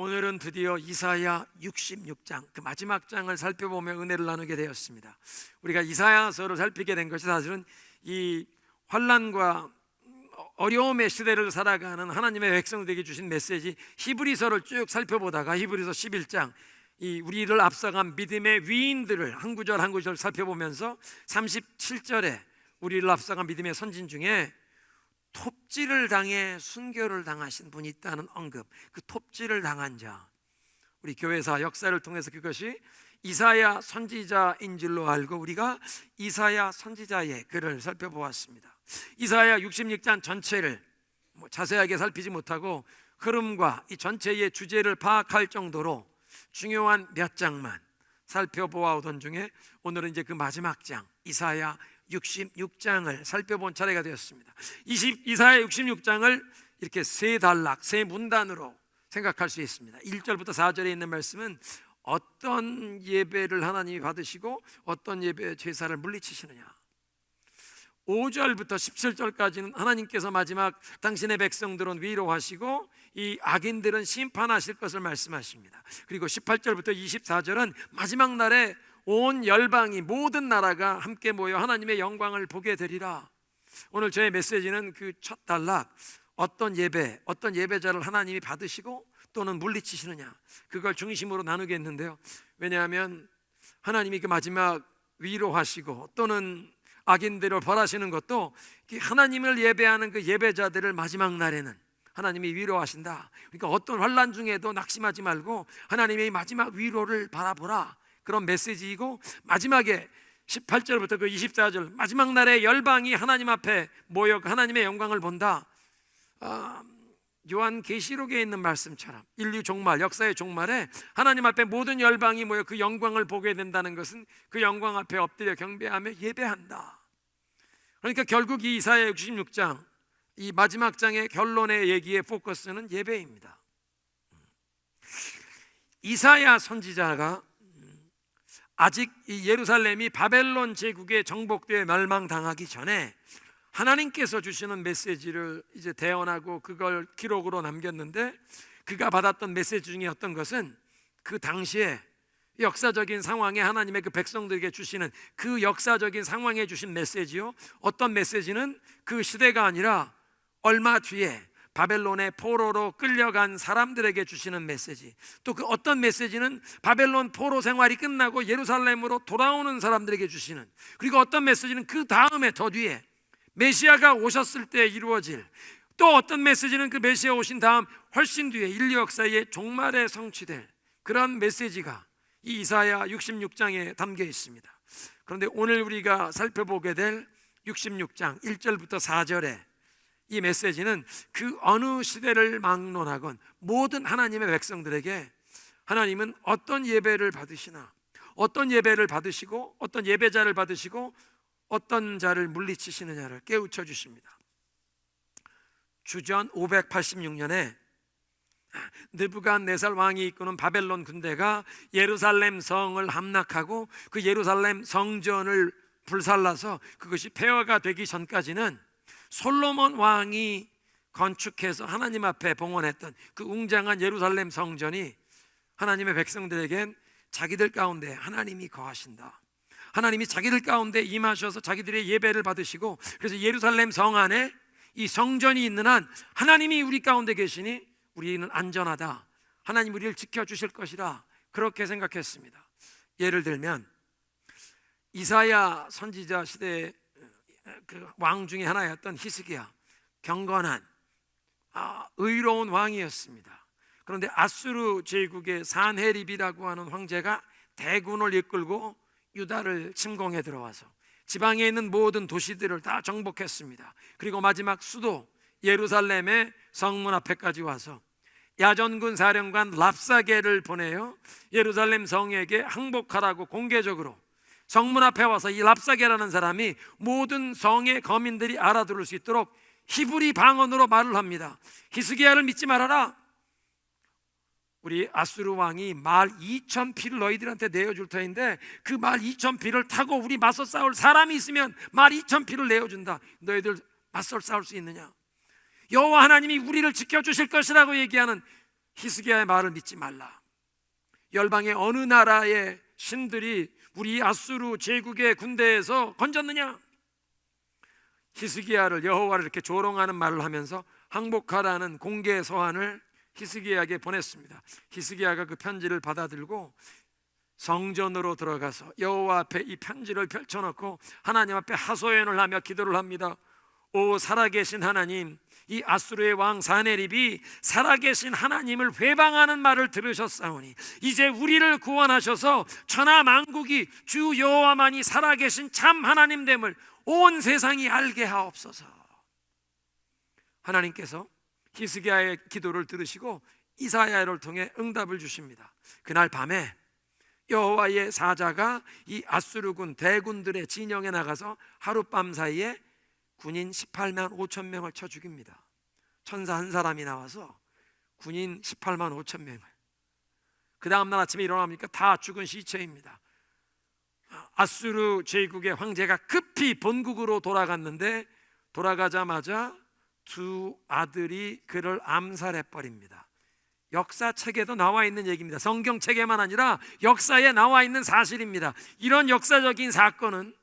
오늘은 드디어 이사야 66장 그 마지막 장을 살펴보며 은혜를 나누게 되었습니다. 우리가 이사야서를 살피게 된 것이 사실은 이 환난과 어려움의 시대를 살아가는 하나님의 백성들에게 주신 메시지 히브리서를 쭉 살펴보다가 히브리서 11장 이 우리를 앞서간 믿음의 위인들을 한 구절 한 구절 살펴보면서 37절에 우리를 앞서간 믿음의 선진 중에 톱질을 당해 순교를 당하신 분이 있다는 언급, 그 톱질을 당한 자, 우리 교회사 역사를 통해서 그것이 이사야 선지자인 줄로 알고 우리가 이사야 선지자의 글을 살펴보았습니다. 이사야 66장 전체를 자세하게 살피지 못하고 흐름과 이 전체의 주제를 파악할 정도로 중요한 몇 장만 살펴보아오던 중에 오늘은 이제 그 마지막 장 이사야 66장을 살펴본 차례가 되었습니다. 이사야 66장을 이렇게 세 단락, 세 문단으로 생각할 수 있습니다. 1절부터 4절에 있는 말씀은 어떤 예배를 하나님이 받으시고 어떤 예배의 제사를 물리치시느냐, 5절부터 17절까지는 하나님께서 마지막 당신의 백성들은 위로하시고 이 악인들은 심판하실 것을 말씀하십니다. 그리고 18절부터 24절은 마지막 날에 온 열방이 모든 나라가 함께 모여 하나님의 영광을 보게 되리라. 오늘 저의 메시지는 그 첫 단락, 어떤 예배, 어떤 예배자를 하나님이 받으시고 또는 물리치시느냐, 그걸 중심으로 나누겠는데요. 왜냐하면 하나님이 그 마지막 위로하시고 또는 악인들을 벌하시는 것도 하나님을 예배하는 그 예배자들을 마지막 날에는 하나님이 위로하신다. 그러니까 어떤 환난 중에도 낙심하지 말고 하나님의 마지막 위로를 바라보라, 그런 메시지이고, 마지막에 18절부터 그 24절 마지막 날에 열방이 하나님 앞에 모여 하나님의 영광을 본다. 요한계시록에 있는 말씀처럼 인류 종말, 역사의 종말에 하나님 앞에 모든 열방이 모여 그 영광을 보게 된다는 것은 그 영광 앞에 엎드려 경배하며 예배한다. 그러니까 결국 이 이사야 66장 이 마지막 장의 결론의 얘기의 포커스는 예배입니다. 이사야 선지자가 아직 이 예루살렘이 바벨론 제국에 정복되어 멸망당하기 전에 하나님께서 주시는 메시지를 이제 대언하고 그걸 기록으로 남겼는데, 그가 받았던 메시지 중에 어떤 것은 그 당시에 역사적인 상황에 하나님의 그 백성들에게 주시는 그 역사적인 상황에 주신 메시지요. 어떤 메시지는 그 시대가 아니라 얼마 뒤에 바벨론의 포로로 끌려간 사람들에게 주시는 메시지, 또 그 어떤 메시지는 바벨론 포로 생활이 끝나고 예루살렘으로 돌아오는 사람들에게 주시는, 그리고 어떤 메시지는 그 다음에 더 뒤에 메시아가 오셨을 때 이루어질, 또 어떤 메시지는 그 메시아 오신 다음 훨씬 뒤에 인류 역사의 종말에 성취될 그런 메시지가 이 이사야 66장에 담겨 있습니다. 그런데 오늘 우리가 살펴보게 될 66장 1절부터 4절에 이 메시지는 그 어느 시대를 막론하건 모든 하나님의 백성들에게 하나님은 어떤 예배를 받으시나, 어떤 예배를 받으시고 어떤 예배자를 받으시고 어떤 자를 물리치시느냐를 깨우쳐 주십니다. 주전 586년에 느부갓네살 왕이 이끄는 바벨론 군대가 예루살렘 성을 함락하고 그 예루살렘 성전을 불살라서 그것이 폐허가 되기 전까지는 솔로몬 왕이 건축해서 하나님 앞에 봉헌했던 그 웅장한 예루살렘 성전이 하나님의 백성들에겐 자기들 가운데 하나님이 거하신다, 하나님이 자기들 가운데 임하셔서 자기들의 예배를 받으시고, 그래서 예루살렘 성 안에 이 성전이 있는 한 하나님이 우리 가운데 계시니 우리는 안전하다, 하나님 우리를 지켜주실 것이라, 그렇게 생각했습니다. 예를 들면 이사야 선지자 시대의 그 왕 중에 하나였던 히스기야, 경건한 의로운 왕이었습니다. 그런데 아수르 제국의 산헤립이라고 하는 황제가 대군을 이끌고 유다를 침공해 들어와서 지방에 있는 모든 도시들을 다 정복했습니다. 그리고 마지막 수도 예루살렘의 성문 앞에까지 와서 야전군 사령관 랍사게를 보내요 예루살렘 성에게 항복하라고 공개적으로 성문 앞에 와서 이 랍사게라는 사람이 모든 성의 거민들이 알아들을 수 있도록 히브리 방언으로 말을 합니다. 히스기야를 믿지 말아라. 우리 아수르 왕이 말 2,000匹를 너희들한테 내어줄 터인데 그 말 2,000匹를 타고 우리 맞서 싸울 사람이 있으면 말 2,000匹를 내어준다. 너희들 맞서 싸울 수 있느냐? 여호와 하나님이 우리를 지켜주실 것이라고 얘기하는 히스기야의 말을 믿지 말라. 열방의 어느 나라의 신들이 우리 아수르 제국의 군대에서 건졌느냐? 히스기야를, 여호와를 이렇게 조롱하는 말을 하면서 항복하라는 공개 서한을 히스기야에게 보냈습니다. 히스기야가 그 편지를 받아들고 성전으로 들어가서 여호와 앞에 이 편지를 펼쳐놓고 하나님 앞에 하소연을 하며 기도를 합니다. 오 살아계신 하나님, 이 아수르의 왕 사네립이 살아계신 하나님을 회방하는 말을 들으셨사오니 이제 우리를 구원하셔서 천하 만국이 주 여호와만이 살아계신 참 하나님됨을 온 세상이 알게 하옵소서. 하나님께서 히스기야의 기도를 들으시고 이사야를 통해 응답을 주십니다. 그날 밤에 여호와의 사자가 이 아수르군 대군들의 진영에 나가서 하룻밤 사이에 군인 18만 5천 명을 쳐 죽입니다. 천사 한 사람이 나와서 군인 18만 5천 명을, 그 다음날 아침에 일어나니까 다 죽은 시체입니다. 아수르 제국의 황제가 급히 본국으로 돌아갔는데 돌아가자마자 두 아들이 그를 암살해 버립니다. 역사책에도 나와 있는 얘기입니다. 성경책에만 아니라 역사에 나와 있는 사실입니다. 이런 역사적인 사건은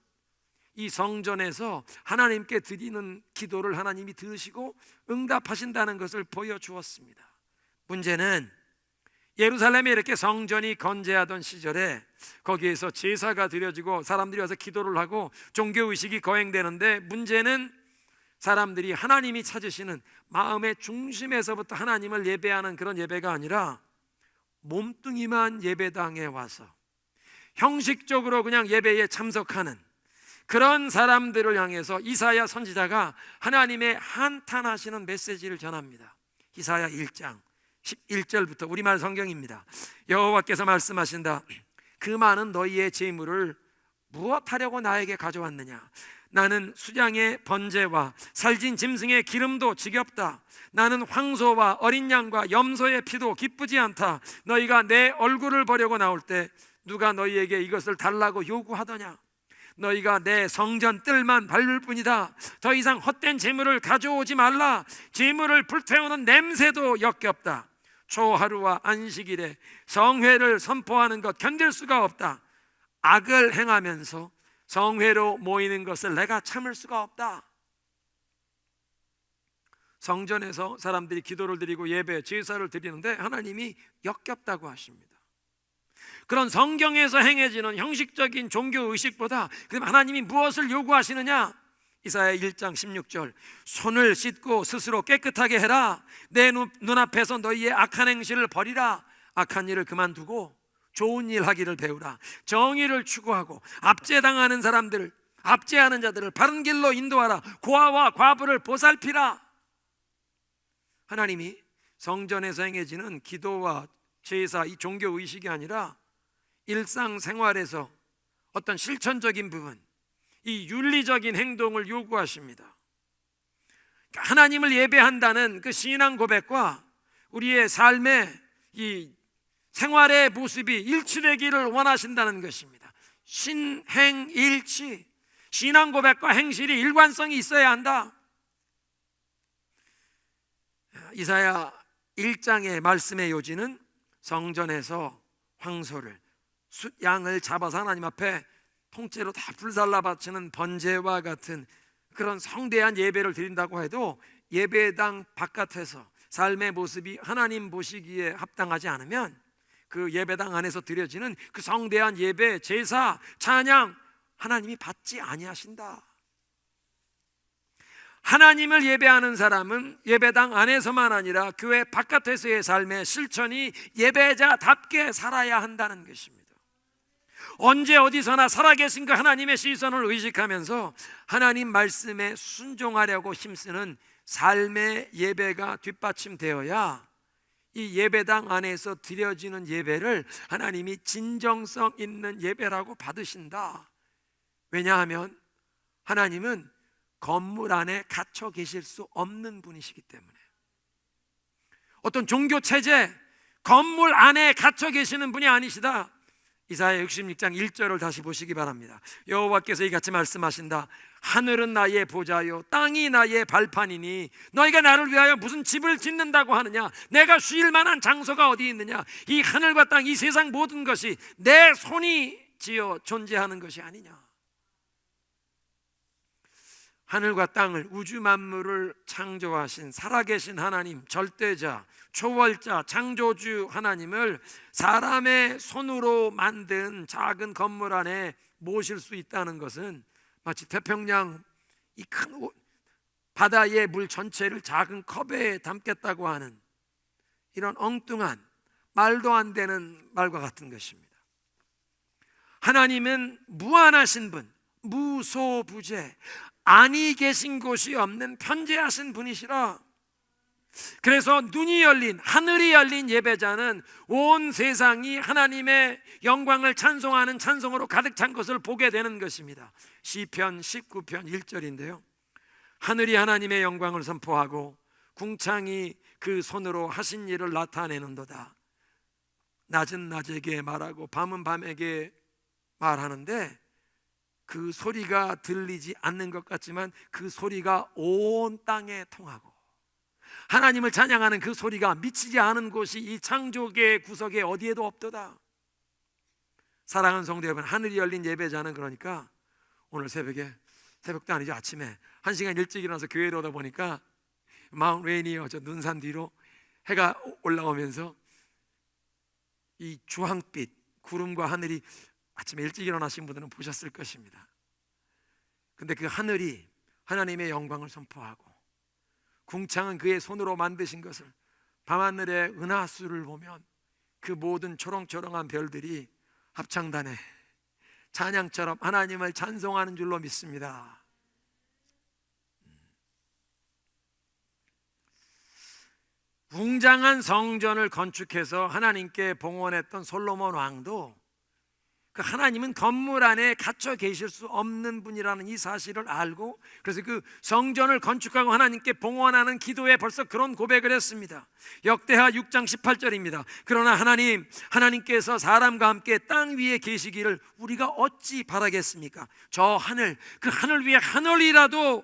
이 성전에서 하나님께 드리는 기도를 하나님이 들으시고 응답하신다는 것을 보여주었습니다. 문제는 예루살렘에 이렇게 성전이 건재하던 시절에 거기에서 제사가 드려지고 사람들이 와서 기도를 하고 종교의식이 거행되는데, 문제는 사람들이 하나님이 찾으시는 마음의 중심에서부터 하나님을 예배하는 그런 예배가 아니라 몸뚱이만 예배당에 와서 형식적으로 그냥 예배에 참석하는 그런 사람들을 향해서 이사야 선지자가 하나님의 한탄하시는 메시지를 전합니다. 이사야 1장 11절부터 우리말 성경입니다. 여호와께서 말씀하신다. 그 많은 너희의 재물을 무엇하려고 나에게 가져왔느냐? 나는 수장의 번제와 살진 짐승의 기름도 지겹다. 나는 황소와 어린 양과 염소의 피도 기쁘지 않다. 너희가 내 얼굴을 보려고 나올 때 누가 너희에게 이것을 달라고 요구하더냐? 너희가 내 성전 뜰만 밟을 뿐이다. 더 이상 헛된 재물을 가져오지 말라. 재물을 불태우는 냄새도 역겹다. 초하루와 안식일에 성회를 선포하는 것 견딜 수가 없다. 악을 행하면서 성회로 모이는 것을 내가 참을 수가 없다. 성전에서 사람들이 기도를 드리고 예배, 제사를 드리는데 하나님이 역겹다고 하십니다. 그런 성경에서 행해지는 형식적인 종교의식보다 그럼 하나님이 무엇을 요구하시느냐? 이사야 1장 16절 손을 씻고 스스로 깨끗하게 해라. 내 눈앞에서 너희의 악한 행실을 버리라. 악한 일을 그만두고 좋은 일 하기를 배우라. 정의를 추구하고 압제당하는 사람들을, 압제하는 자들을 바른 길로 인도하라. 고아와 과부를 보살피라. 하나님이 성전에서 행해지는 기도와 제사, 이 종교의식이 아니라 일상생활에서 어떤 실천적인 부분, 이 윤리적인 행동을 요구하십니다. 하나님을 예배한다는 그 신앙 고백과 우리의 삶의 이 생활의 모습이 일치되기를 원하신다는 것입니다. 신행일치, 신앙 고백과 행실이 일관성이 있어야 한다. 이사야 1장의 말씀의 요지는 성전에서 황소를, 숫양을 잡아서 하나님 앞에 통째로 다 불살라 바치는 번제와 같은 그런 성대한 예배를 드린다고 해도 예배당 바깥에서 삶의 모습이 하나님 보시기에 합당하지 않으면 그 예배당 안에서 드려지는 그 성대한 예배, 제사, 찬양 하나님이 받지 아니하신다. 하나님을 예배하는 사람은 예배당 안에서만 아니라 교회 바깥에서의 삶의 실천이 예배자답게 살아야 한다는 것입니다. 언제 어디서나 살아계신 그 하나님의 시선을 의식하면서 하나님 말씀에 순종하려고 힘쓰는 삶의 예배가 뒷받침되어야 이 예배당 안에서 드려지는 예배를 하나님이 진정성 있는 예배라고 받으신다. 왜냐하면 하나님은 건물 안에 갇혀 계실 수 없는 분이시기 때문에. 어떤 종교 체제, 건물 안에 갇혀 계시는 분이 아니시다. 이사야 66장 1절을 다시 보시기 바랍니다. 여호와께서 이같이 말씀하신다. 하늘은 나의 보좌요 땅이 나의 발판이니 너희가 나를 위하여 무슨 집을 짓는다고 하느냐? 내가 쉴 만한 장소가 어디 있느냐? 이 하늘과 땅, 이 세상 모든 것이 내 손이 지어 존재하는 것이 아니냐? 하늘과 땅을, 우주 만물을 창조하신 살아계신 하나님, 절대자, 초월자, 창조주 하나님을 사람의 손으로 만든 작은 건물 안에 모실 수 있다는 것은 마치 태평양 이 큰 바다의 물 전체를 작은 컵에 담겠다고 하는 이런 엉뚱한 말도 안 되는 말과 같은 것입니다. 하나님은 무한하신 분, 무소부재, 아니 계신 곳이 없는 편재하신 분이시라. 그래서 눈이 열린, 하늘이 열린 예배자는 온 세상이 하나님의 영광을 찬송하는 찬송으로 가득 찬 것을 보게 되는 것입니다. 시편 19편 1절인데요 하늘이 하나님의 영광을 선포하고 궁창이 그 손으로 하신 일을 나타내는도다. 낮은 낮에게 말하고 밤은 밤에게 말하는데 그 소리가 들리지 않는 것 같지만 그 소리가 온 땅에 통하고 하나님을 찬양하는 그 소리가 미치지 않은 곳이 이 창조계의 구석에 어디에도 없도다. 사랑하는 성도 여러분, 하늘이 열린 예배자는 그러니까 오늘 새벽도 아니죠, 아침에 1시간 일찍 일어나서 교회로 오다 보니까 마운트 레이니어, 저 눈산 뒤로 해가 올라오면서 이 주황빛 구름과 하늘이 아침에 일찍 일어나신 분들은 보셨을 것입니다. 근데 그 하늘이 하나님의 영광을 선포하고 궁창은 그의 손으로 만드신 것을, 밤하늘의 은하수를 보면 그 모든 초롱초롱한 별들이 합창단에 찬양처럼 하나님을 찬송하는 줄로 믿습니다. 웅장한 성전을 건축해서 하나님께 봉헌했던 솔로몬 왕도 그 하나님은 건물 안에 갇혀 계실 수 없는 분이라는 이 사실을 알고 그래서 그 성전을 건축하고 하나님께 봉헌하는 기도에 벌써 그런 고백을 했습니다. 역대하 6장 18절입니다. 그러나 하나님께서 사람과 함께 땅 위에 계시기를 우리가 어찌 바라겠습니까? 저 하늘, 그 하늘 위에 하늘이라도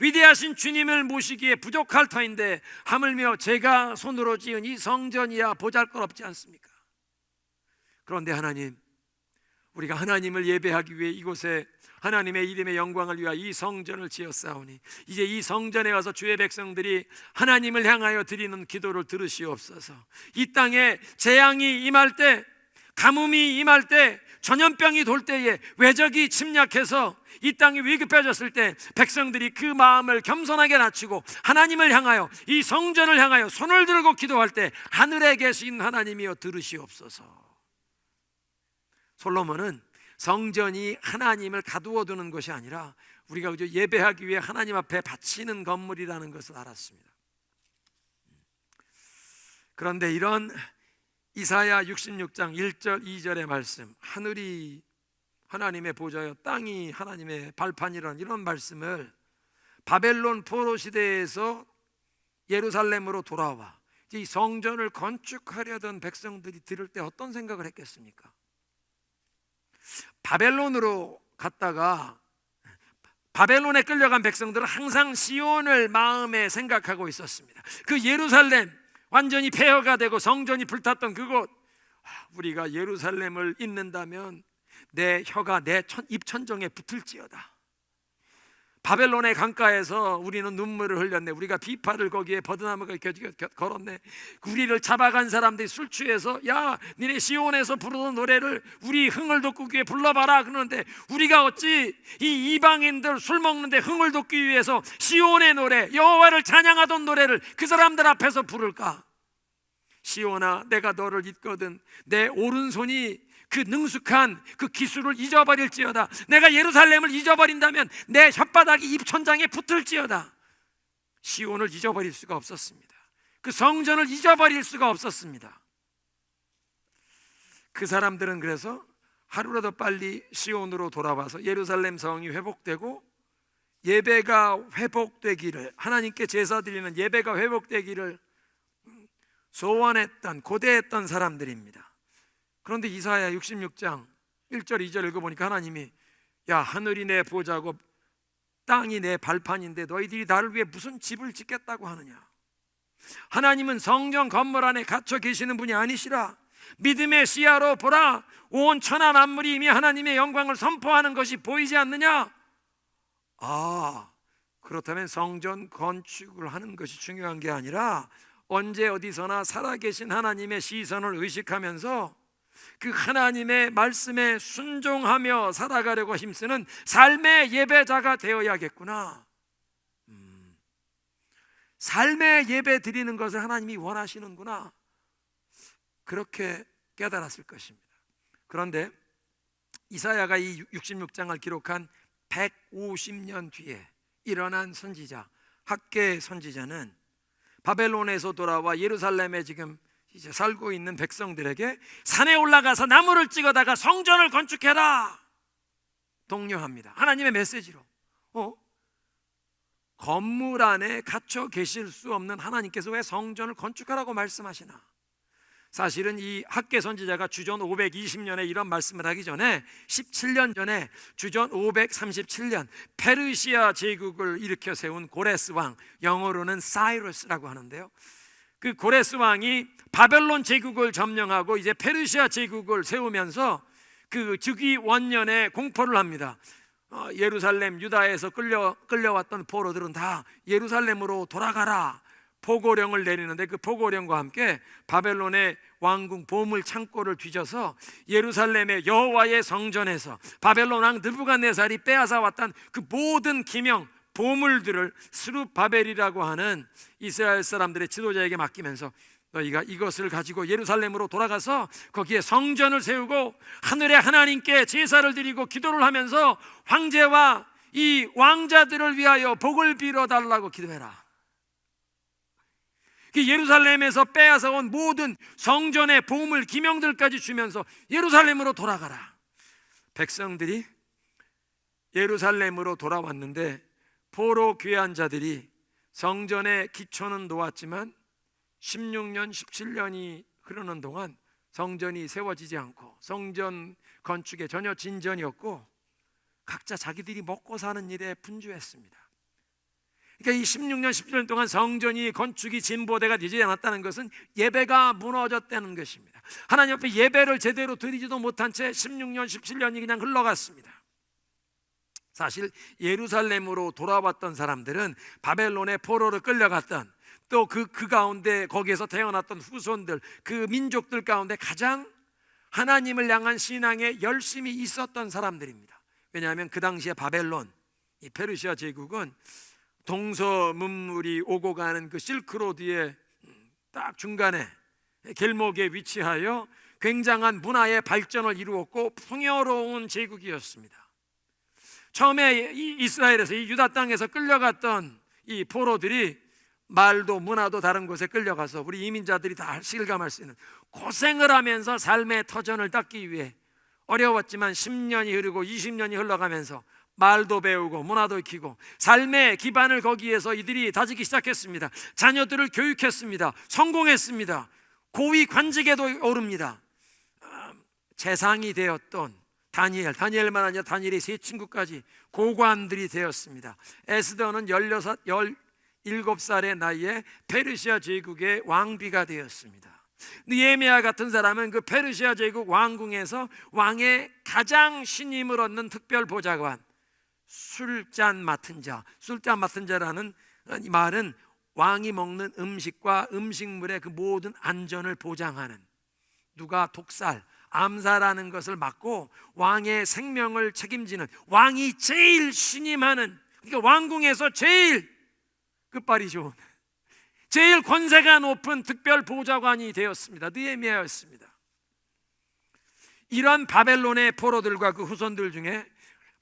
위대하신 주님을 모시기에 부족할 터인데 하물며 제가 손으로 지은 이 성전이야 보잘것없지 않습니까? 그런데 하나님, 우리가 하나님을 예배하기 위해 이곳에 하나님의 이름의 영광을 위하여 이 성전을 지었사오니 이제 이 성전에 가서 주의 백성들이 하나님을 향하여 드리는 기도를 들으시옵소서. 이 땅에 재앙이 임할 때, 가뭄이 임할 때, 전염병이 돌 때에, 외적이 침략해서 이 땅이 위급해졌을 때 백성들이 그 마음을 겸손하게 낮추고 하나님을 향하여, 이 성전을 향하여 손을 들고 기도할 때 하늘에 계신 하나님이여 들으시옵소서. 솔로몬은 성전이 하나님을 가두어 두는 것이 아니라 우리가 그저 예배하기 위해 하나님 앞에 바치는 건물이라는 것을 알았습니다. 그런데 이런 이사야 66장 1절 2절의 말씀, 하늘이 하나님의 보좌여 땅이 하나님의 발판이라는 이런 말씀을 바벨론 포로 시대에서 예루살렘으로 돌아와 이 성전을 건축하려던 백성들이 들을 때 어떤 생각을 했겠습니까? 바벨론으로 갔다가 바벨론에 끌려간 백성들은 항상 시온을 마음에 생각하고 있었습니다. 그 예루살렘 완전히 폐허가 되고 성전이 불탔던 그곳, 우리가 예루살렘을 잇는다면 내 혀가 내 입천정에 붙을지어다. 바벨론의 강가에서 우리는 눈물을 흘렸네. 우리가 비파를 거기에 버드나무가 걸었네. 우리를 잡아간 사람들이 술 취해서 야 니네 시온에서 부르던 노래를 우리 흥을 돋구기 위해 불러봐라 그러는데 우리가 어찌 이 이방인들 술 먹는데 흥을 돋기 위해서 시온의 노래, 여호와를 찬양하던 노래를 그 사람들 앞에서 부를까? 시온아, 내가 너를 잊거든 내 오른손이 그 능숙한 그 기술을 잊어버릴지어다. 내가 예루살렘을 잊어버린다면 내 혓바닥이 입천장에 붙을지어다. 시온을 잊어버릴 수가 없었습니다. 그 성전을 잊어버릴 수가 없었습니다. 그 사람들은 그래서 하루라도 빨리 시온으로 돌아와서 예루살렘 성이 회복되고 예배가 회복되기를, 하나님께 제사 드리는 예배가 회복되기를 소원했던, 고대했던 사람들입니다. 그런데 이사야 66장 1절 2절 읽어보니까 하나님이 야, 하늘이 내 보좌고 땅이 내 발판인데 너희들이 나를 위해 무슨 집을 짓겠다고 하느냐. 하나님은 성전 건물 안에 갇혀 계시는 분이 아니시라. 믿음의 시야로 보라. 온 천하 만물이 이미 하나님의 영광을 선포하는 것이 보이지 않느냐. 그렇다면 성전 건축을 하는 것이 중요한 게 아니라 언제 어디서나 살아계신 하나님의 시선을 의식하면서 그 하나님의 말씀에 순종하며 살아가려고 힘쓰는 삶의 예배자가 되어야겠구나. 삶의 예배 드리는 것을 하나님이 원하시는구나. 그렇게 깨달았을 것입니다. 그런데 이사야가 이 66장을 기록한 150년 뒤에 일어난 선지자, 학개 선지자는 바벨론에서 돌아와 예루살렘에 지금 이제 살고 있는 백성들에게 산에 올라가서 나무를 찍어다가 성전을 건축해라 독려합니다. 하나님의 메시지로. 건물 안에 갇혀 계실 수 없는 하나님께서 왜 성전을 건축하라고 말씀하시나? 사실은 이 학개 선지자가 주전 520년에 이런 말씀을 하기 전에 17년 전에 주전 537년 페르시아 제국을 일으켜 세운 고레스 왕, 영어로는 사이러스라고 하는데요, 그 고레스 왕이 바벨론 제국을 점령하고 이제 페르시아 제국을 세우면서 그 즉위 원년에 공포를 합니다. 예루살렘, 유다에서 끌려왔던 포로들은 다 예루살렘으로 돌아가라 포고령을 내리는데, 그 포고령과 함께 바벨론의 왕궁 보물 창고를 뒤져서 예루살렘의 여호와의 성전에서 바벨론 왕 느부갓네살이 빼앗아 왔던 그 모든 기명 보물들을 스룹바벨이라고 하는 이스라엘 사람들의 지도자에게 맡기면서 너희가 이것을 가지고 예루살렘으로 돌아가서 거기에 성전을 세우고 하늘의 하나님께 제사를 드리고 기도를 하면서 황제와 이 왕자들을 위하여 복을 빌어달라고 기도해라. 예루살렘에서 빼앗아 온 모든 성전의 보물 기명들까지 주면서 예루살렘으로 돌아가라. 백성들이 예루살렘으로 돌아왔는데 포로 귀환 자들이 성전의 기초는 놓았지만 16년, 17년이 흐르는 동안 성전이 세워지지 않고 성전 건축에 전혀 진전이 없고 각자 자기들이 먹고 사는 일에 분주했습니다. 그러니까 이 16년, 17년 동안 성전이 건축이 진보대가 되지 않았다는 것은 예배가 무너졌다는 것입니다. 하나님 앞에 예배를 제대로 드리지도 못한 채 16년, 17년이 그냥 흘러갔습니다. 사실 예루살렘으로 돌아왔던 사람들은 바벨론의 포로로 끌려갔던 또 그 가운데 거기에서 태어났던 후손들, 그 민족들 가운데 가장 하나님을 향한 신앙에 열심히 있었던 사람들입니다. 왜냐하면 그 당시에 바벨론, 이 페르시아 제국은 동서문물이 오고 가는 그 실크로드의 딱 중간에 길목에 위치하여 굉장한 문화의 발전을 이루었고 풍요로운 제국이었습니다. 처음에 이 이스라엘에서 이 유다 땅에서 끌려갔던 이 포로들이 말도 문화도 다른 곳에 끌려가서 우리 이민자들이 다 실감할 수 있는 고생을 하면서 삶의 터전을 닦기 위해 어려웠지만 10년이 흐르고 20년이 흘러가면서 말도 배우고 문화도 익히고 삶의 기반을 거기에서 이들이 다지기 시작했습니다. 자녀들을 교육했습니다. 성공했습니다. 고위 관직에도 오릅니다. 재상이 되었던 다니엘만 아니라 다니엘의 세 친구까지 고관들이 되었습니다. 에스더는 17살의 나이에 페르시아 제국의 왕비가 되었습니다. 느헤미야 같은 사람은 그 페르시아 제국 왕궁에서 왕의 가장 신임을 얻는 특별 보좌관, 술잔 맡은 자라는 이 말은 왕이 먹는 음식과 음식물의 그 모든 안전을 보장하는, 누가 독살, 암살하는 것을 막고 왕의 생명을 책임지는, 왕이 제일 신임하는, 그러니까 왕궁에서 제일 끝발이 좋은, 제일 권세가 높은 특별 보좌관이 되었습니다. 느헤미야였습니다. 이런 바벨론의 포로들과 그 후손들 중에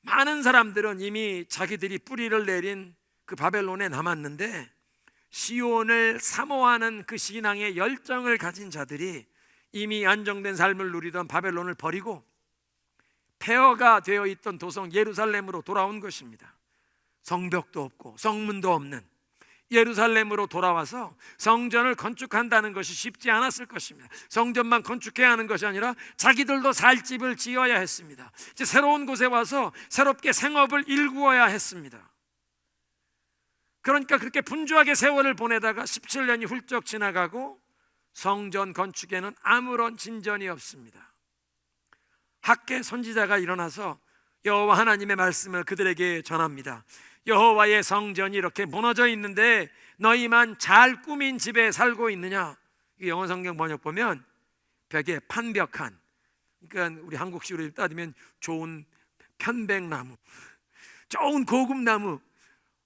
많은 사람들은 이미 자기들이 뿌리를 내린 그 바벨론에 남았는데, 시온을 사모하는 그 신앙의 열정을 가진 자들이 이미 안정된 삶을 누리던 바벨론을 버리고 폐허가 되어 있던 도성 예루살렘으로 돌아온 것입니다. 성벽도 없고 성문도 없는 예루살렘으로 돌아와서 성전을 건축한다는 것이 쉽지 않았을 것입니다. 성전만 건축해야 하는 것이 아니라 자기들도 살 집을 지어야 했습니다. 이제 새로운 곳에 와서 새롭게 생업을 일구어야 했습니다. 그러니까 그렇게 분주하게 세월을 보내다가 17년이 훌쩍 지나가고 성전 건축에는 아무런 진전이 없습니다. 학개 선지자가 일어나서 여호와 하나님의 말씀을 그들에게 전합니다. 여호와의 성전이 이렇게 무너져 있는데 너희만 잘 꾸민 집에 살고 있느냐? 영어 성경 번역 보면 벽에 판벽한, 그러니까 우리 한국식으로 따지면 좋은 편백나무, 좋은 고급나무,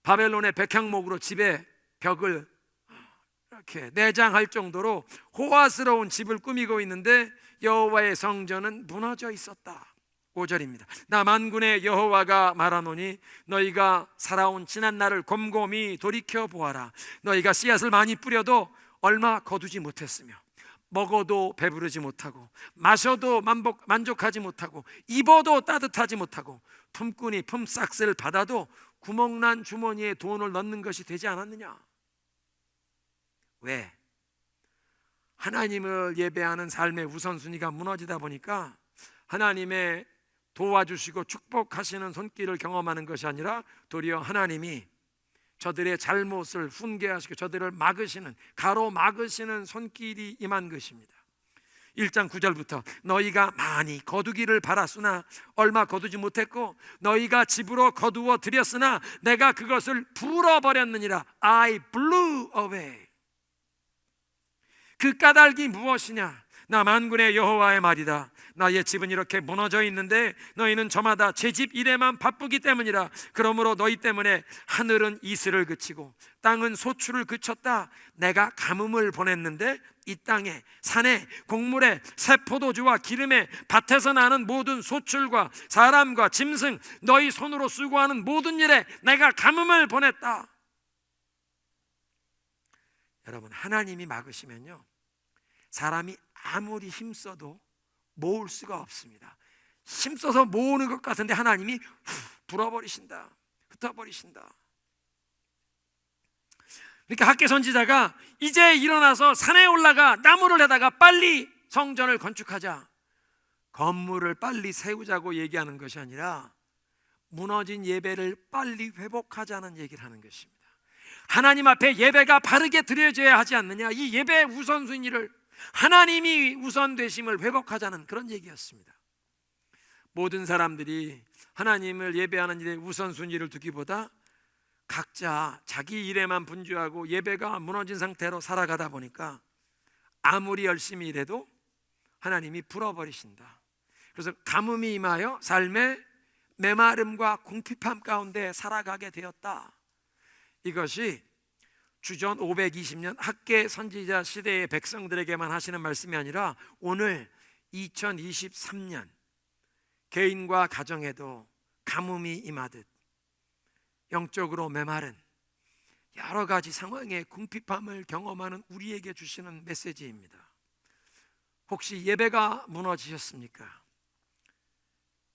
바벨론의 백향목으로 집에 벽을 이렇게 내장할 정도로 호화스러운 집을 꾸미고 있는데 여호와의 성전은 무너져 있었다. 5절입니다. 나 만군의 여호와가 말하노니 너희가 살아온 지난 날을 곰곰이 돌이켜 보아라. 너희가 씨앗을 많이 뿌려도 얼마 거두지 못했으며 먹어도 배부르지 못하고 마셔도 만족하지 못하고 입어도 따뜻하지 못하고 품꾼이 품삯을 받아도 구멍난 주머니에 돈을 넣는 것이 되지 않았느냐? 왜? 하나님을 예배하는 삶의 우선순위가 무너지다 보니까 하나님의 도와주시고 축복하시는 손길을 경험하는 것이 아니라 도리어 하나님이 저들의 잘못을 훈계하시고 저들을 막으시는, 가로막으시는 손길이 임한 것입니다. 1장 9절부터 너희가 많이 거두기를 바랐으나 얼마 거두지 못했고 너희가 집으로 거두어 들였으나 내가 그것을 불어버렸느니라. I blew away. 그 까닭이 무엇이냐? 나 만군의 여호와의 말이다. 나의 집은 이렇게 무너져 있는데 너희는 저마다 제 집 일에만 바쁘기 때문이라. 그러므로 너희 때문에 하늘은 이슬을 그치고 땅은 소출을 그쳤다. 내가 가뭄을 보냈는데 이 땅에, 산에, 곡물에, 새 포도주와 기름에, 밭에서 나는 모든 소출과 사람과 짐승, 너희 손으로 수고하는 모든 일에 내가 가뭄을 보냈다. 여러분, 하나님이 막으시면요 사람이 아무리 힘써도 모을 수가 없습니다. 힘써서 모으는 것 같은데 하나님이 불어버리신다, 흩어버리신다. 그러니까 학개 선지자가 이제 일어나서 산에 올라가 나무를 해다가 빨리 성전을 건축하자, 건물을 빨리 세우자고 얘기하는 것이 아니라 무너진 예배를 빨리 회복하자는 얘기를 하는 것입니다. 하나님 앞에 예배가 바르게 드려져야 하지 않느냐, 이 예배의 우선순위를 하나님이 우선되심을 회복하자는 그런 얘기였습니다. 모든 사람들이 하나님을 예배하는 일에 우선순위를 두기보다 각자 자기 일에만 분주하고 예배가 무너진 상태로 살아가다 보니까 아무리 열심히 일해도 하나님이 불어버리신다. 그래서 가뭄이 임하여 삶의 메마름과 궁핍함 가운데 살아가게 되었다. 이것이 주전 520년 학개 선지자 시대의 백성들에게만 하시는 말씀이 아니라 오늘 2023년 개인과 가정에도 가뭄이 임하듯 영적으로 메마른 여러 가지 상황의 궁핍함을 경험하는 우리에게 주시는 메시지입니다. 혹시 예배가 무너지셨습니까?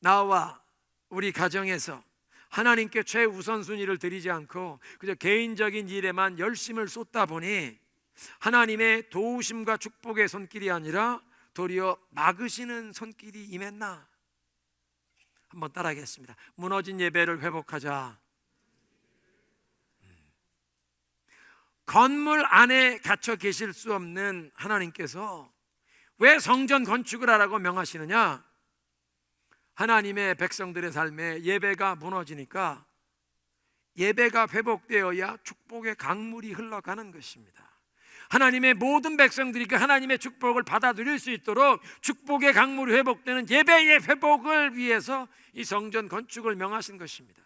나와 우리 가정에서 하나님께 최우선순위를 드리지 않고 그저 개인적인 일에만 열심을 쏟다 보니 하나님의 도우심과 축복의 손길이 아니라 도리어 막으시는 손길이 임했나? 한번 따라하겠습니다. 무너진 예배를 회복하자. 건물 안에 갇혀 계실 수 없는 하나님께서 왜 성전 건축을 하라고 명하시느냐? 하나님의 백성들의 삶에 예배가 무너지니까 예배가 회복되어야 축복의 강물이 흘러가는 것입니다. 하나님의 모든 백성들이 그 하나님의 축복을 받아들일 수 있도록 축복의 강물이 회복되는 예배의 회복을 위해서 이 성전 건축을 명하신 것입니다.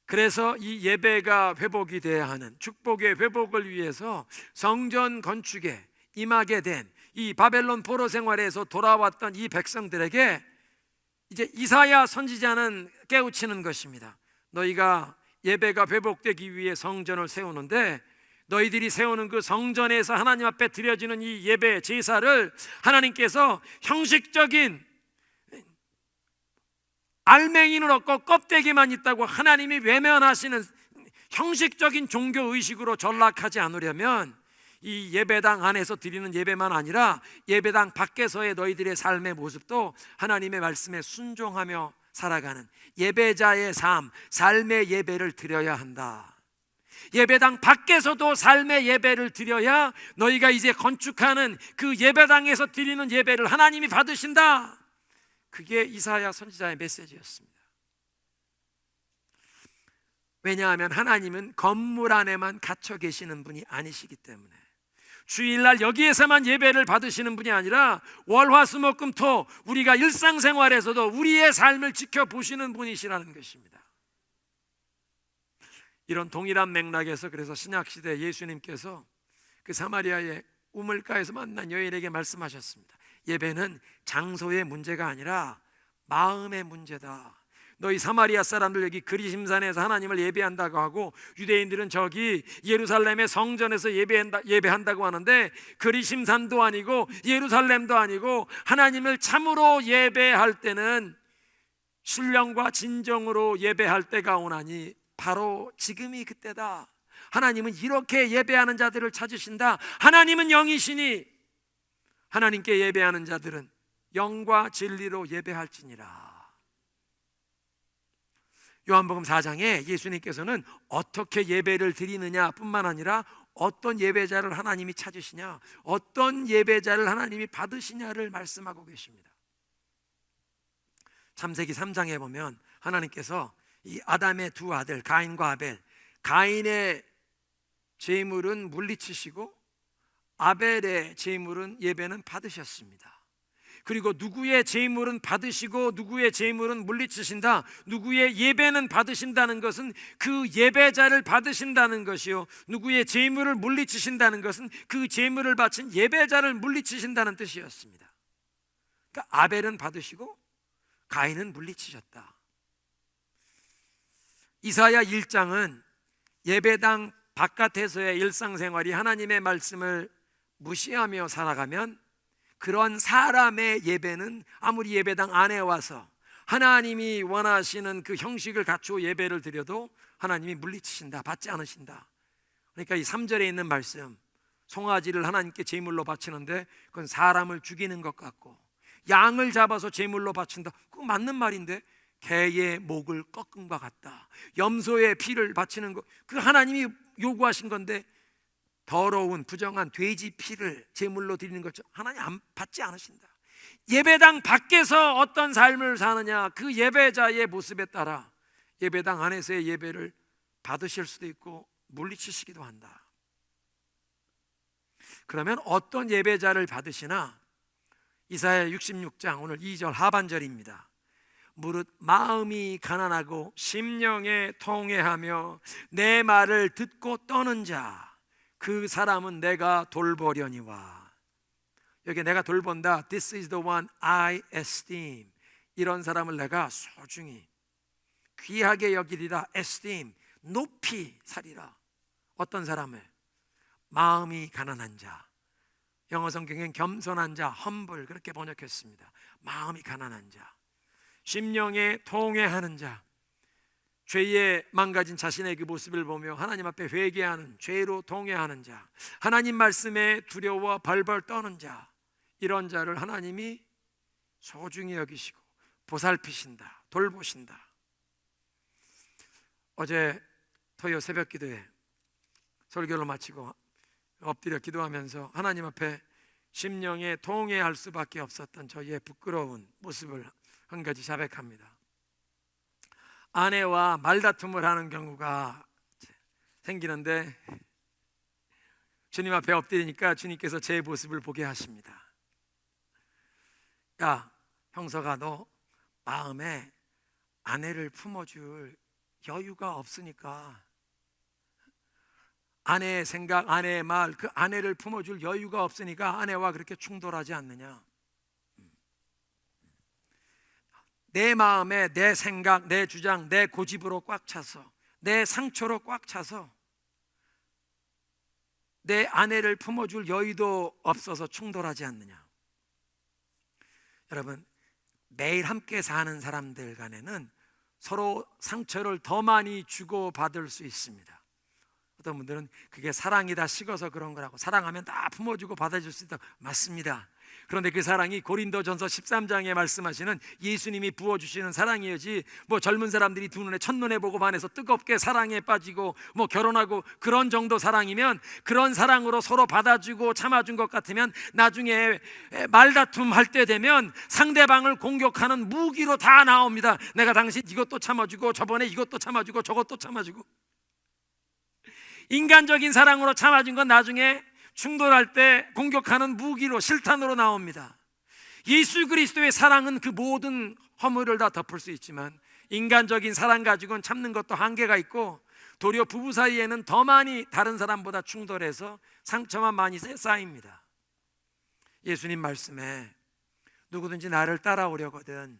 그래서 이 예배가 회복이 돼야 하는 축복의 회복을 위해서 성전 건축에 임하게 된 이 바벨론 포로 생활에서 돌아왔던 이 백성들에게 이제 이사야 선지자는 깨우치는 것입니다. 너희가 예배가 회복되기 위해 성전을 세우는데 너희들이 세우는 그 성전에서 하나님 앞에 드려지는 이 예배 제사를 하나님께서 형식적인 알맹이는 없고 껍데기만 있다고 하나님이 외면하시는 형식적인 종교 의식으로 전락하지 않으려면 이 예배당 안에서 드리는 예배만 아니라 예배당 밖에서의 너희들의 삶의 모습도 하나님의 말씀에 순종하며 살아가는 예배자의 삶, 삶의 예배를 드려야 한다. 예배당 밖에서도 삶의 예배를 드려야 너희가 이제 건축하는 그 예배당에서 드리는 예배를 하나님이 받으신다. 그게 이사야 선지자의 메시지였습니다. 왜냐하면 하나님은 건물 안에만 갇혀 계시는 분이 아니시기 때문에, 주일날 여기에서만 예배를 받으시는 분이 아니라 월화수목금토 우리가 일상생활에서도 우리의 삶을 지켜보시는 분이시라는 것입니다. 이런 동일한 맥락에서 그래서 신약시대 예수님께서 그 사마리아의 우물가에서 만난 여인에게 말씀하셨습니다. 예배는 장소의 문제가 아니라 마음의 문제다. 너희 사마리아 사람들 여기 그리심산에서 하나님을 예배한다고 하고 유대인들은 저기 예루살렘의 성전에서 예배한다고 하는데, 그리심산도 아니고 예루살렘도 아니고 하나님을 참으로 예배할 때는 신령과 진정으로 예배할 때가 오나니 바로 지금이 그때다. 하나님은 이렇게 예배하는 자들을 찾으신다. 하나님은 영이시니 하나님께 예배하는 자들은 영과 진리로 예배할지니라. 요한복음 4장에 예수님께서는 어떻게 예배를 드리느냐 뿐만 아니라 어떤 예배자를 하나님이 찾으시냐, 어떤 예배자를 하나님이 받으시냐를 말씀하고 계십니다. 창세기 3장에 보면 하나님께서 이 아담의 두 아들 가인과 아벨, 가인의 제물은 물리치시고 아벨의 제물은 예배는 받으셨습니다. 그리고 누구의 제물은 받으시고 누구의 제물은 물리치신다, 누구의 예배는 받으신다는 것은 그 예배자를 받으신다는 것이요, 누구의 제물을 물리치신다는 것은 그 제물을 바친 예배자를 물리치신다는 뜻이었습니다. 그러니까 아벨은 받으시고 가인은 물리치셨다. 이사야 1장은 예배당 바깥에서의 일상생활이 하나님의 말씀을 무시하며 살아가면 그런 사람의 예배는 아무리 예배당 안에 와서 하나님이 원하시는 그 형식을 갖추어 예배를 드려도 하나님이 물리치신다, 받지 않으신다. 그러니까 이 3절에 있는 말씀, 송아지를 하나님께 제물로 바치는데 그건 사람을 죽이는 것 같고, 양을 잡아서 제물로 바친다, 그거 맞는 말인데 개의 목을 꺾음과 같다. 염소의 피를 바치는 것, 그 하나님이 요구하신 건데 더러운 부정한 돼지 피를 제물로 드리는 것 하나님 안 받지 않으신다. 예배당 밖에서 어떤 삶을 사느냐, 그 예배자의 모습에 따라 예배당 안에서의 예배를 받으실 수도 있고 물리치시기도 한다. 그러면 어떤 예배자를 받으시나? 이사야 66장 오늘 2절 하반절입니다. 무릇 마음이 가난하고 심령에 통회하며 내 말을 듣고 떠는 자, 그 사람은 내가 돌보려니와. 여기 내가 돌본다, This is the one I esteem. 이런 사람을 내가 소중히 귀하게 여기리라. esteem, 높이 사리라. 어떤 사람을? 마음이 가난한 자. 영어 성경엔 겸손한 자, humble 그렇게 번역했습니다. 마음이 가난한 자, 심령에 통회하는 자, 죄에 망가진 자신의 그 모습을 보며 하나님 앞에 회개하는, 죄로 통회하는 자, 하나님 말씀에 두려워 벌벌 떠는 자, 이런 자를 하나님이 소중히 여기시고 보살피신다, 돌보신다. 어제 토요 새벽 기도에 설교를 마치고 엎드려 기도하면서 하나님 앞에 심령에 통회할 수밖에 없었던 저희의 부끄러운 모습을 한 가지 자백합니다. 아내와 말다툼을 하는 경우가 생기는데 주님 앞에 엎드리니까 주님께서 제 모습을 보게 하십니다. 야, 형서가 너 마음에 아내를 품어줄 여유가 없으니까, 아내의 생각, 아내의 말, 그 아내를 품어줄 여유가 없으니까 아내와 그렇게 충돌하지 않느냐. 내 마음에 내 생각, 내 주장, 내 고집으로 꽉 차서, 내 상처로 꽉 차서 내 아내를 품어줄 여유도 없어서 충돌하지 않느냐. 여러분, 매일 함께 사는 사람들 간에는 서로 상처를 더 많이 주고받을 수 있습니다. 어떤 분들은 그게 사랑이 다 식어서 그런 거라고, 사랑하면 다 품어주고 받아줄 수 있다. 맞습니다. 그런데 그 사랑이 고린도전서 13장에 말씀하시는 예수님이 부어주시는 사랑이지, 뭐 젊은 사람들이 두 눈에 첫눈에 보고 반해서 뜨겁게 사랑에 빠지고 뭐 결혼하고 그런 정도 사랑이면, 그런 사랑으로 서로 받아주고 참아준 것 같으면 나중에 말다툼 할 때 되면 상대방을 공격하는 무기로 다 나옵니다. 내가 당신 이것도 참아주고 저번에 이것도 참아주고 저것도 참아주고. 인간적인 사랑으로 참아준 건 나중에 충돌할 때 공격하는 무기로, 실탄으로 나옵니다. 예수 그리스도의 사랑은 그 모든 허물을 다 덮을 수 있지만 인간적인 사랑 가지고는 참는 것도 한계가 있고, 도리어 부부 사이에는 더 많이 다른 사람보다 충돌해서 상처만 많이 쌓입니다. 예수님 말씀에 누구든지 나를 따라오려거든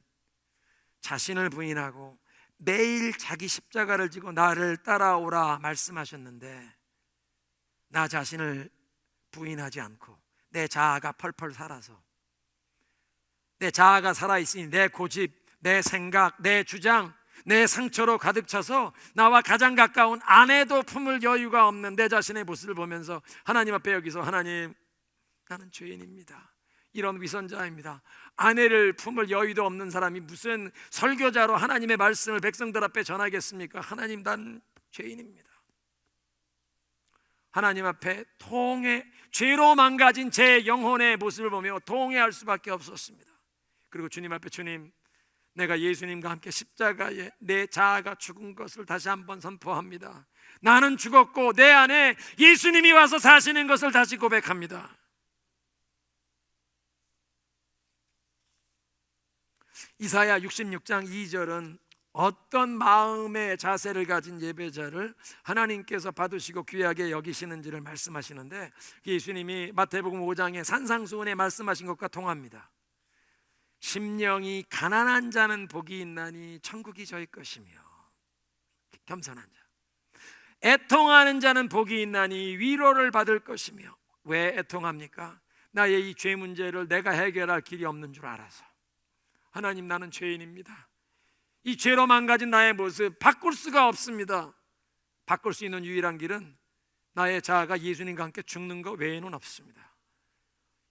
자신을 부인하고 매일 자기 십자가를 지고 나를 따라오라 말씀하셨는데, 나 자신을 부인하지 않고 내 자아가 펄펄 살아서, 내 자아가 살아있으니 내 고집, 내 생각, 내 주장, 내 상처로 가득 차서 나와 가장 가까운 아내도 품을 여유가 없는 내 자신의 모습을 보면서 하나님 앞에 여기서, 하나님, 나는 죄인입니다, 이런 위선자입니다. 아내를 품을 여유도 없는 사람이 무슨 설교자로 하나님의 말씀을 백성들 앞에 전하겠습니까? 하나님, 난 죄인입니다. 하나님 앞에 죄로 망가진 제 영혼의 모습을 보며 통회할 수밖에 없었습니다. 그리고 주님 앞에, 주님, 내가 예수님과 함께 십자가에 내 자아가 죽은 것을 다시 한번 선포합니다. 나는 죽었고 내 안에 예수님이 와서 사시는 것을 다시 고백합니다. 이사야 66장 2절은 어떤 마음의 자세를 가진 예배자를 하나님께서 받으시고 귀하게 여기시는지를 말씀하시는데, 예수님이 마태복음 5장에 산상수훈에 말씀하신 것과 통합니다. 심령이 가난한 자는 복이 있나니 천국이 저희 것이며, 겸손한 자, 애통하는 자는 복이 있나니 위로를 받을 것이며. 왜 애통합니까? 나의 이 죄 문제를 내가 해결할 길이 없는 줄 알아서. 하나님, 나는 죄인입니다. 이 죄로 망가진 나의 모습 바꿀 수가 없습니다. 바꿀 수 있는 유일한 길은 나의 자아가 예수님과 함께 죽는 것 외에는 없습니다.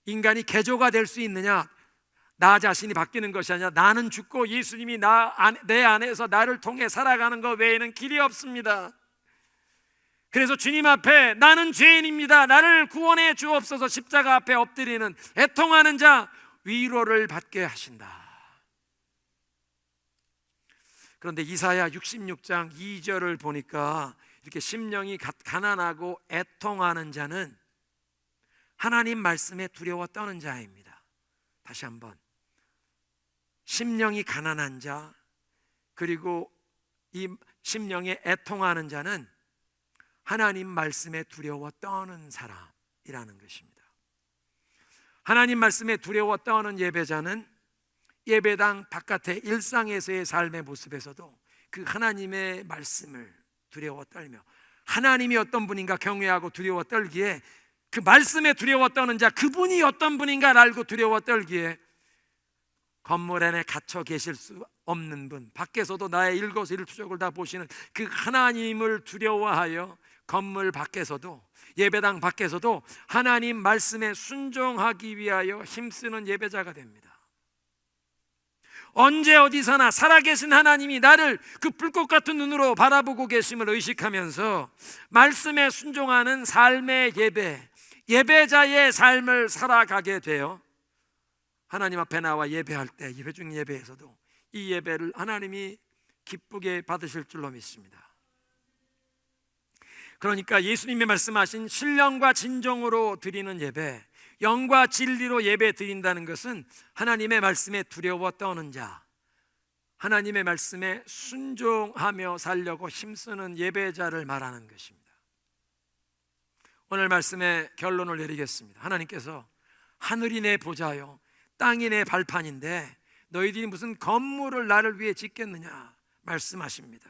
인간이 개조가 될 수 있느냐? 나 자신이 바뀌는 것이 아니라 나는 죽고 예수님이 내 안에서 나를 통해 살아가는 것 외에는 길이 없습니다. 그래서 주님 앞에 나는 죄인입니다, 나를 구원해 주옵소서 십자가 앞에 엎드리는 애통하는 자, 위로를 받게 하신다. 그런데 이사야 66장 2절을 보니까 이렇게 심령이 가난하고 애통하는 자는 하나님 말씀에 두려워 떠는 자입니다. 다시 한번, 심령이 가난한 자, 그리고 이 심령에 애통하는 자는 하나님 말씀에 두려워 떠는 사람이라는 것입니다. 하나님 말씀에 두려워 떠는 예배자는 예배당 바깥의 일상에서의 삶의 모습에서도 그 하나님의 말씀을 두려워 떨며, 하나님이 어떤 분인가 경외하고 두려워 떨기에, 그 말씀에 두려워 떠는 자, 그분이 어떤 분인가를 알고 두려워 떨기에, 건물 안에 갇혀 계실 수 없는 분, 밖에서도 나의 일거수일투족을 다 보시는 그 하나님을 두려워하여 건물 밖에서도, 예배당 밖에서도 하나님 말씀에 순종하기 위하여 힘쓰는 예배자가 됩니다. 언제 어디서나 살아계신 하나님이 나를 그 불꽃 같은 눈으로 바라보고 계심을 의식하면서 말씀에 순종하는 삶의 예배자의 삶을 살아가게 되어 하나님 앞에 나와 예배할 때, 회중 예배에서도 이 예배를 하나님이 기쁘게 받으실 줄로 믿습니다. 그러니까 예수님이 말씀하신 신령과 진정으로 드리는 예배, 영과 진리로 예배 드린다는 것은 하나님의 말씀에 두려워 떠는 자, 하나님의 말씀에 순종하며 살려고 힘쓰는 예배자를 말하는 것입니다. 오늘 말씀의 결론을 내리겠습니다. 하나님께서 하늘이 내 보좌요 땅이 내 발판인데 너희들이 무슨 건물을 나를 위해 짓겠느냐 말씀하십니다.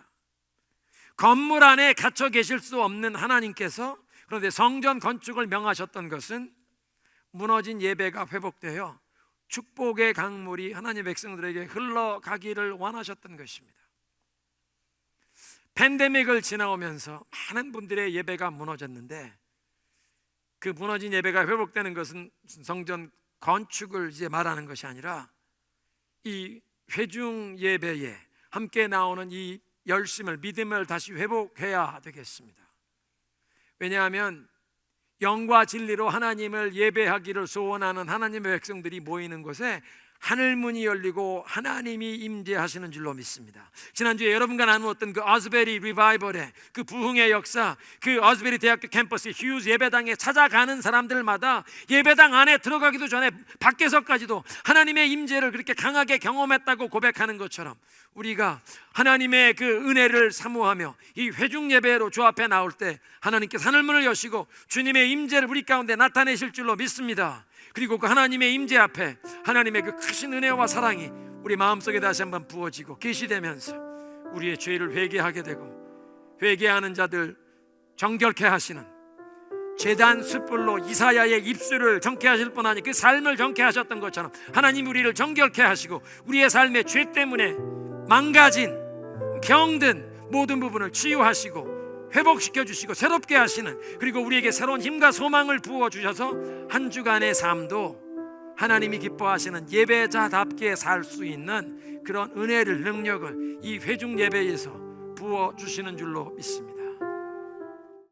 건물 안에 갇혀 계실 수 없는 하나님께서, 그런데 성전 건축을 명하셨던 것은 무너진 예배가 회복되어 축복의 강물이 하나님의 백성들에게 흘러가기를 원하셨던 것입니다. 팬데믹을 지나오면서 많은 분들의 예배가 무너졌는데, 그 무너진 예배가 회복되는 것은 성전 건축을 이제 말하는 것이 아니라 이 회중 예배에 함께 나오는 이 열심을, 믿음을 다시 회복해야 되겠습니다. 왜냐하면 영과 진리로 하나님을 예배하기를 소원하는 하나님의 백성들이 모이는 곳에 하늘문이 열리고 하나님이 임재하시는 줄로 믿습니다. 지난주에 여러분과 나누었던 그 어스베리 리바이벌의 그 부흥의 역사, 그 어스베리 대학교 캠퍼스 휴즈 예배당에 찾아가는 사람들마다 예배당 안에 들어가기도 전에 밖에서까지도 하나님의 임재를 그렇게 강하게 경험했다고 고백하는 것처럼, 우리가 하나님의 그 은혜를 사모하며 이 회중 예배로 주 앞에 나올 때 하나님께서 하늘문을 여시고 주님의 임재를 우리 가운데 나타내실 줄로 믿습니다. 그리고 그 하나님의 임재 앞에 하나님의 그 크신 은혜와 사랑이 우리 마음속에 다시 한번 부어지고 계시되면서 우리의 죄를 회개하게 되고, 회개하는 자들 정결케 하시는 제단 숯불로 이사야의 입술을 정케 하실 뿐 아니 그 삶을 정케 하셨던 것처럼 하나님 우리를 정결케 하시고 우리의 삶의 죄 때문에 망가진 병든 모든 부분을 치유하시고 회복시켜 주시고 새롭게 하시는, 그리고 우리에게 새로운 힘과 소망을 부어 주셔서 한 주간의 삶도 하나님이 기뻐하시는 예배자답게 살 수 있는 그런 은혜를, 능력을 이 회중 예배에서 부어 주시는 줄로 믿습니다.